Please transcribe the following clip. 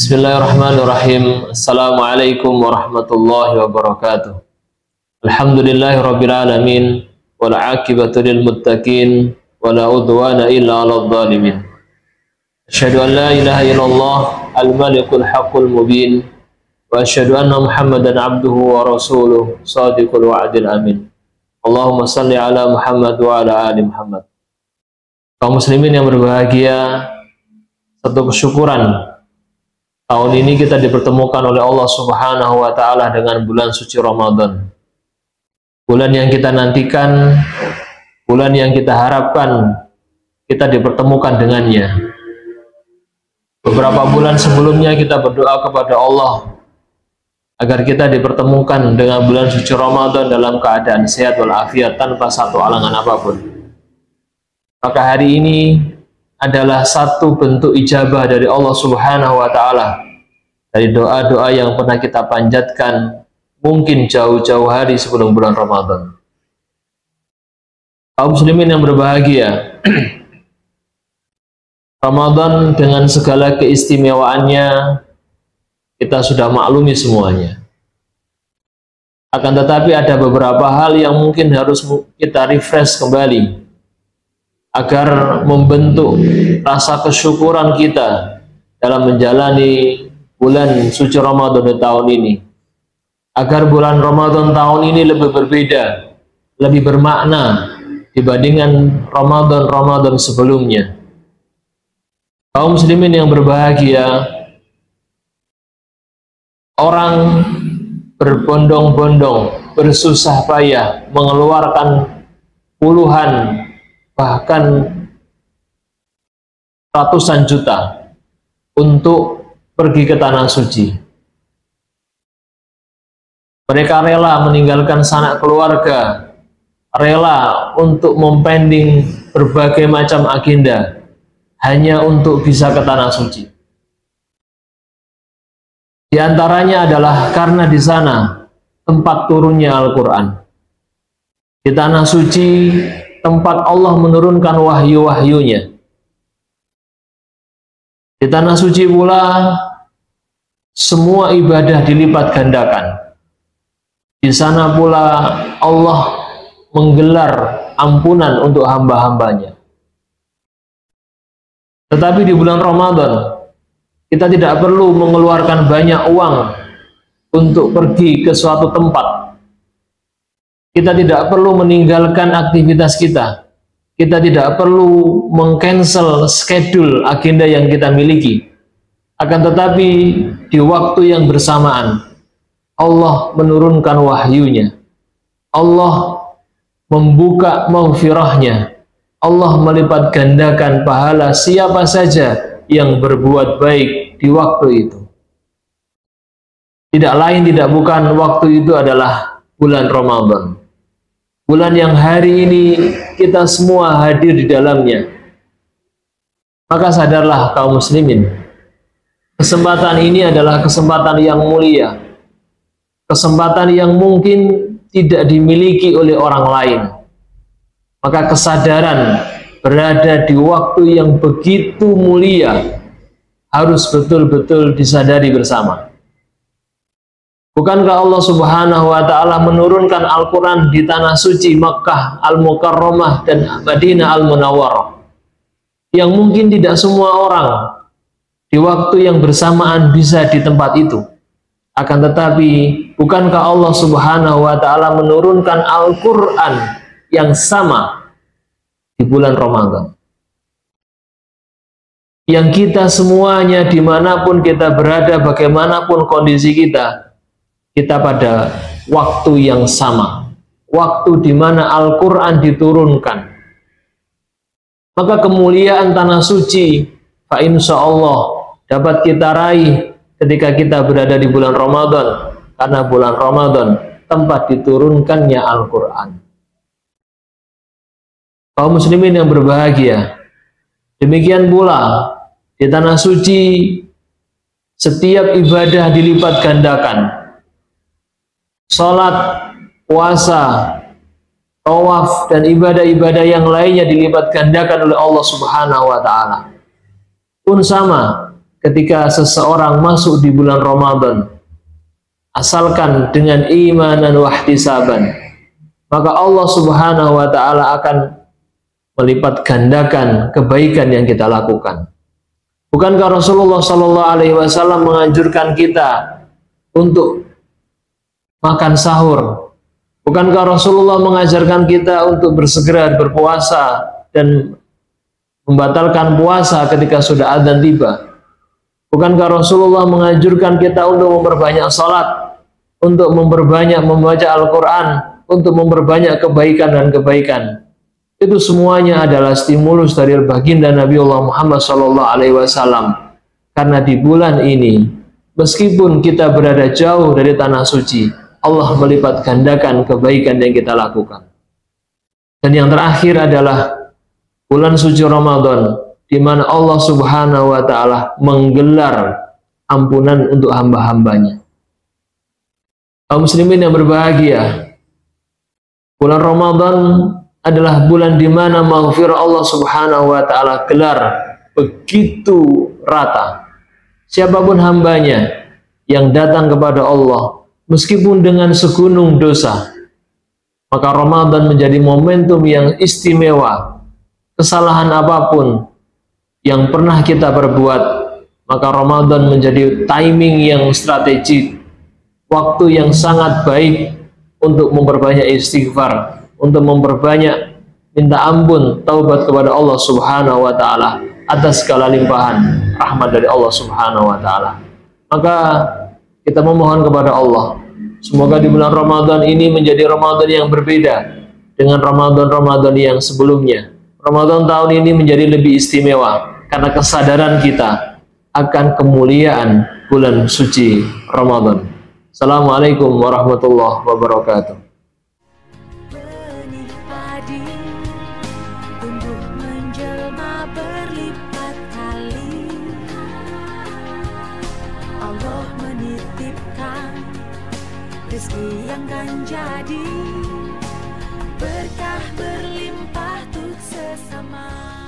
Bismillahirrahmanirrahim. Assalamualaikum warahmatullahi wabarakatuh. Alhamdulillahirabbil alamin wal 'aqibatu lil muttaqin wala udwana illa 'alal zalimin. Asyhadu an la ilaha illallah al-malikul haqqul mubin wa asyhadu anna Muhammadan 'abduhu wa rasuluh shadiqul wa'dil amin. Allahumma shalli ala Muhammad wa ala ali Muhammad. Kaum muslimin yang berbahagia, satu kesyukuran tahun ini kita dipertemukan oleh Allah Subhanahu wa Ta'ala dengan bulan suci Ramadan. Bulan yang kita nantikan, bulan yang kita harapkan kita dipertemukan dengannya. Beberapa bulan sebelumnya kita berdoa kepada Allah agar kita dipertemukan dengan bulan suci Ramadan dalam keadaan sehat walafiat tanpa satu halangan apapun. Maka hari ini adalah satu bentuk ijabah dari Allah Subhanahu wa Ta'ala dari doa-doa yang pernah kita panjatkan mungkin jauh-jauh hari sebelum bulan Ramadan. Kaum muslimin yang berbahagia, Ramadan dengan segala keistimewaannya kita sudah maklumi semuanya. Akan tetapi ada beberapa hal yang mungkin harus kita refresh kembali agar membentuk rasa kesyukuran kita dalam menjalani bulan suci Ramadan di tahun ini, agar bulan Ramadan tahun ini lebih berbeda, lebih bermakna dibandingkan Ramadan sebelumnya. Kaum muslimin yang berbahagia, orang berbondong-bondong, bersusah payah mengeluarkan puluhan bahkan ratusan juta untuk pergi ke tanah suci. Mereka rela meninggalkan sanak keluarga, rela untuk mempending berbagai macam agenda hanya untuk bisa ke tanah suci. Di antaranya adalah karena di sana tempat turunnya Al-Quran. Di tanah suci tempat Allah menurunkan wahyu-wahyunya. Di tanah suci pula semua ibadah dilipat gandakan. Di sana pula Allah menggelar ampunan untuk hamba-hambanya. Tetapi di bulan Ramadan kita tidak perlu mengeluarkan banyak uang untuk pergi ke suatu tempat. Kita tidak perlu meninggalkan aktivitas kita. Kita tidak perlu meng-cancel schedule agenda yang kita miliki. Akan tetapi di waktu yang bersamaan Allah menurunkan wahyunya. Allah membuka maghfirahnya. Allah melipat gandakan pahala siapa saja yang berbuat baik di waktu itu. Tidak lain tidak bukan waktu itu adalah bulan Ramadan. Bulan yang hari ini kita semua hadir di dalamnya. Maka sadarlah kaum muslimin, kesempatan ini adalah kesempatan yang mulia. Kesempatan yang mungkin tidak dimiliki oleh orang lain. Maka kesadaran berada di waktu yang begitu mulia harus betul-betul disadari bersama. Bukankah Allah Subhanahu wa Ta'ala menurunkan Al-Quran di tanah suci Makkah Al-Mukarramah dan Madinah Al-Munawwarah, yang mungkin tidak semua orang di waktu yang bersamaan bisa di tempat itu. Akan tetapi bukankah Allah Subhanahu wa Ta'ala menurunkan Al-Quran yang sama di bulan Ramadan, yang kita semuanya dimanapun kita berada, bagaimanapun kondisi kita pada waktu yang sama, waktu di mana Al-Quran diturunkan. Maka kemuliaan tanah suci fa insya Allah dapat kita raih ketika kita berada di bulan Ramadan, karena bulan Ramadan tempat diturunkannya Al-Quran. Kaum muslimin yang berbahagia, demikian pula di tanah suci setiap ibadah dilipat gandakan. Salat, puasa, tawaf, dan ibadah-ibadah yang lainnya dilipat gandakan oleh Allah Subhanahu wa Ta'ala. Pun sama, ketika seseorang masuk di bulan Ramadan, asalkan dengan iman dan wahtisaban, maka Allah Subhanahu wa Ta'ala akan melipat gandakan kebaikan yang kita lakukan. Bukankah Rasulullah Sallallahu Alaihi Wasallam menganjurkan kita untuk makan sahur? Bukankah Rasulullah mengajarkan kita untuk bersegera berpuasa dan membatalkan puasa ketika sudah adzan tiba? Bukankah Rasulullah menganjurkan kita untuk memperbanyak salat, untuk memperbanyak membaca Al-Quran, untuk memperbanyak kebaikan dan kebaikan? Itu semuanya adalah stimulus dari baginda Nabiullah Muhammad SAW. Karena di bulan ini, meskipun kita berada jauh dari tanah suci, Allah melipat gandakan kebaikan yang kita lakukan. Dan yang terakhir adalah bulan suci Ramadan, di mana Allah Subhanahu wa Ta'ala menggelar ampunan untuk hamba-hambanya. Kaum muslimin yang berbahagia, bulan Ramadan adalah bulan di mana maghfirah Allah Subhanahu wa Ta'ala gelar begitu rata. Siapapun hambanya yang datang kepada Allah, meskipun dengan segunung dosa, maka Ramadan menjadi momentum yang istimewa. Kesalahan apapun yang pernah kita perbuat, maka Ramadan menjadi timing yang strategik, waktu yang sangat baik untuk memperbanyak istighfar, untuk memperbanyak minta ampun, taubat kepada Allah Subhanahu wa Ta'ala atas segala limpahan rahmat dari Allah Subhanahu wa Ta'ala. Maka kita memohon kepada Allah, semoga di bulan Ramadan ini menjadi Ramadan yang berbeda dengan Ramadan-Ramadan yang sebelumnya. Ramadan tahun ini menjadi lebih istimewa karena kesadaran kita akan kemuliaan bulan suci Ramadan. Assalamualaikum warahmatullahi wabarakatuh. Allah menitipkan rezeki yang kan jadi berkah berlimpah untuk sesama.